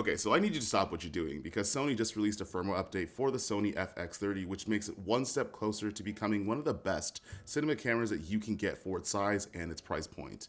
Okay, so I need you to stop what you're doing because Sony just released a firmware update for the Sony FX30, which makes it one step closer to becoming one of the best cinema cameras that you can get for its size and its price point.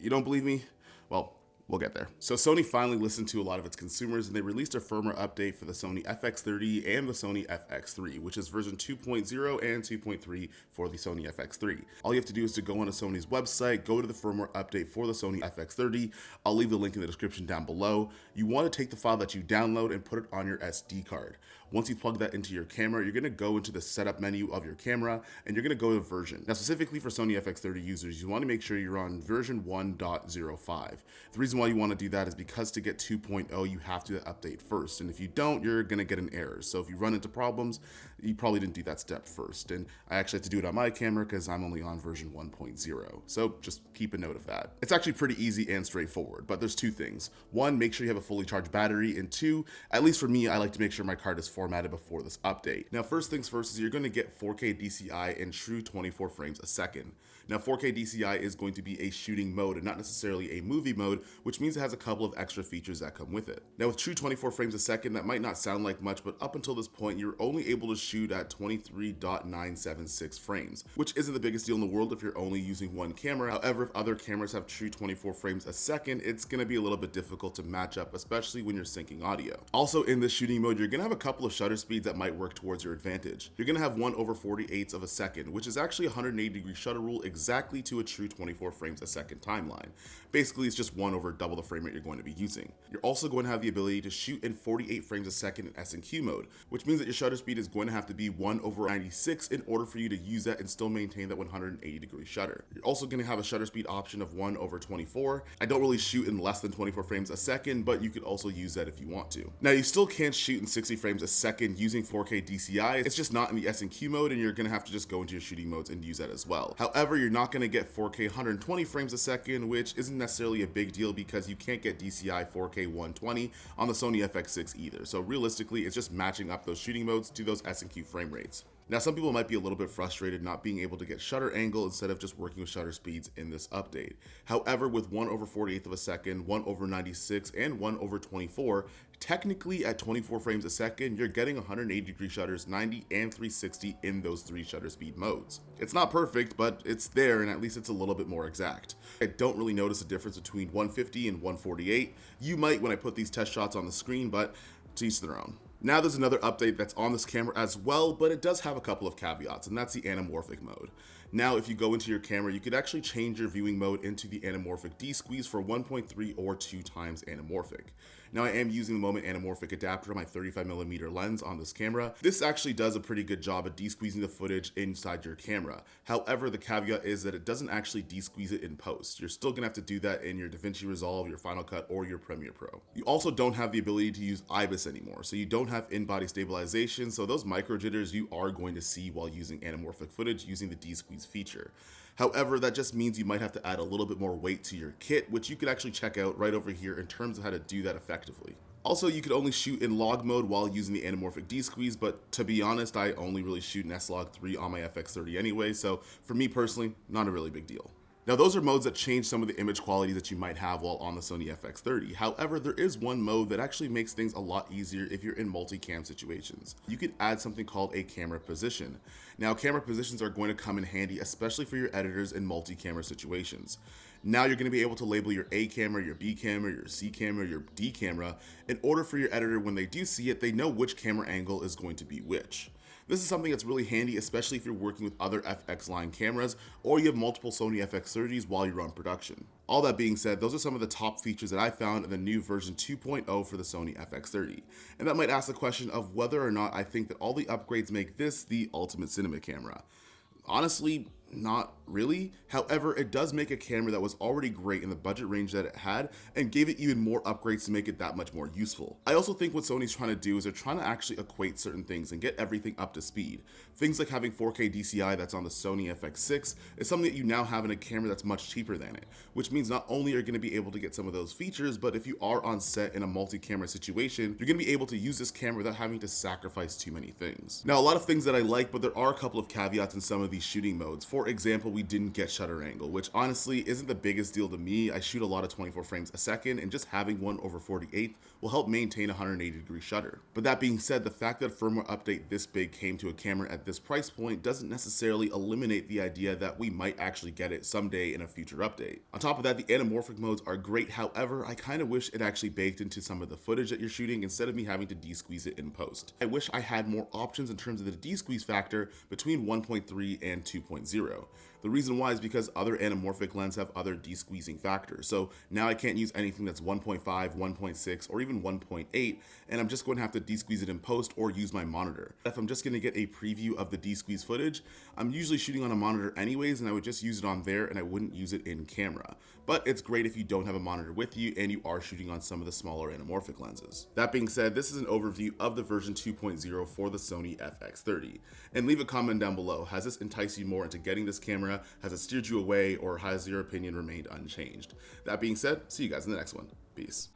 You don't believe me? Well, we'll get there. So Sony finally listened to a lot of its consumers and they released a firmware update for the Sony FX30 and the Sony FX3, which is version 2.0 and 2.3 for the Sony FX3. All you have to do is to go on to Sony's website, go to the firmware update for the Sony FX30. I'll leave the link in the description down below. You want to take the file that you download and put it on your SD card. Once you plug that into your camera, you're going to go into the setup menu of your camera and you're going to go to version. Now, specifically for Sony FX30 users, you want to make sure you're on version 1.05. The reason why you want to do that is because to get 2.0, you have to update first. And if you don't, you're going to get an error. So if you run into problems, you probably didn't do that step first. And I actually had to do it on my camera because I'm only on version 1.0. So just keep a note of that. It's actually pretty easy and straightforward, but there's two things. One, make sure you have a fully charged battery. And two, at least for me, I like to make sure my card is formatted before this update. Now, first things first is you're going to get 4K DCI in true 24 frames a second. Now, 4K DCI is going to be a shooting mode and not necessarily a movie mode, which means it has a couple of extra features that come with it. Now, with true 24 frames a second, that might not sound like much, but up until this point, you're only able to shoot at 23.976 frames, which isn't the biggest deal in the world if you're only using one camera. However, if other cameras have true 24 frames a second, it's going to be a little bit difficult to match up, especially when you're syncing audio. Also, in this shooting mode, you're going to have a couple of shutter speeds that might work towards your advantage. You're going to have 1/48 of a second, which is actually a 180-degree shutter rule exactly to a true 24 frames a second timeline. Basically, it's just 1 over double the frame rate you're going to be using. You're also going to have the ability to shoot in 48 frames a second in S&Q mode, which means that your shutter speed is going to have to be 1/96 in order for you to use that and still maintain that 180-degree shutter. You're also going to have a shutter speed option of 1/24. I don't really shoot in less than 24 frames a second, but you could also use that if you want to. Now, you still can't shoot in 60 frames a second using 4K DCI. It's just not in the S&Q mode, and you're going to have to just go into your shooting modes and use that as well. However, you're not going to get 4K 120 frames a second, which isn't necessarily a big deal because you can't get DCI 4K 120 on the Sony FX6 either. So realistically, it's just matching up those shooting modes to those S&Q frame rates. Now, some people might be a little bit frustrated not being able to get shutter angle instead of just working with shutter speeds in this update. However, with 1/48 of a second, 1/96, and 1/24, technically at 24 frames a second, you're getting 180-degree shutters, 90 and 360 in those three shutter speed modes. It's not perfect, but it's there, and at least it's a little bit more exact. I don't really notice a difference between 150 and 148. You might when I put these test shots on the screen, but to each their own. Now there's another update that's on this camera as well, but it does have a couple of caveats, and that's the anamorphic mode. Now, if you go into your camera, you could actually change your viewing mode into the anamorphic D-squeeze for 1.3 or 2 times anamorphic. Now, I am using the Moment anamorphic adapter on my 35mm lens on this camera. This actually does a pretty good job at de-squeezing the footage inside your camera. However, the caveat is that it doesn't actually de-squeeze it in post. You're still gonna have to do that in your DaVinci Resolve, your Final Cut, or your Premiere Pro. You also don't have the ability to use IBIS anymore, so you don't have in-body stabilization, so those micro jitters you are going to see while using anamorphic footage using the de-squeeze feature. However, that just means you might have to add a little bit more weight to your kit, which you could actually check out right over here in terms of how to do that effectively. Also, you could only shoot in log mode while using the anamorphic D-squeeze, but to be honest, I only really shoot in S-Log 3 on my FX30 anyway, so for me personally, not a really big deal. Now, those are modes that change some of the image quality that you might have while on the Sony FX30. However, there is one mode that actually makes things a lot easier if you're in multicam situations. You could add something called a camera position. Now, camera positions are going to come in handy, especially for your editors in multi-camera situations. Now you're going to be able to label your A camera, your B camera, your C camera, your D camera, in order for your editor, when they do see it, they know which camera angle is going to be which. This is something that's really handy, especially if you're working with other FX line cameras or you have multiple Sony FX30s while you're on production. All that being said, those are some of the top features that I found in the new version 2.0 for the Sony FX30. And that might ask the question of whether or not I think that all the upgrades make this the ultimate cinema camera. Honestly, not really. However, it does make a camera that was already great in the budget range that it had and gave it even more upgrades to make it that much more useful. I also think what Sony's trying to do is they're trying to actually equate certain things and get everything up to speed. Things like having 4K DCI that's on the Sony FX6 is something that you now have in a camera that's much cheaper than it, which means not only are you going to be able to get some of those features, but if you are on set in a multi-camera situation, you're going to be able to use this camera without having to sacrifice too many things. Now, a lot of things that I like, but there are a couple of caveats in some of these shooting modes. For example, we didn't get shutter angle, which honestly isn't the biggest deal to me. I shoot a lot of 24 frames a second, and just having 1/48 will help maintain 180-degree shutter. But that being said, the fact that a firmware update this big came to a camera at this price point doesn't necessarily eliminate the idea that we might actually get it someday in a future update. On top of that, the anamorphic modes are great. However, I kind of wish it actually baked into some of the footage that you're shooting instead of me having to de-squeeze it in post. I wish I had more options in terms of the de-squeeze factor between 1.3 and 2.0. The reason why is because other anamorphic lenses have other de-squeezing factors. So now I can't use anything that's 1.5, 1.6, or even 1.8, and I'm just going to have to de-squeeze it in post or use my monitor. If I'm just going to get a preview of the de-squeeze footage, I'm usually shooting on a monitor anyways, and I would just use it on there and I wouldn't use it in camera. But it's great if you don't have a monitor with you and you are shooting on some of the smaller anamorphic lenses. That being said, this is an overview of the version 2.0 for the Sony FX30. And leave a comment down below. Has this enticed you more into getting this camera? Has it steered you away, or has your opinion remained unchanged? That being said, see you guys in the next one. Peace.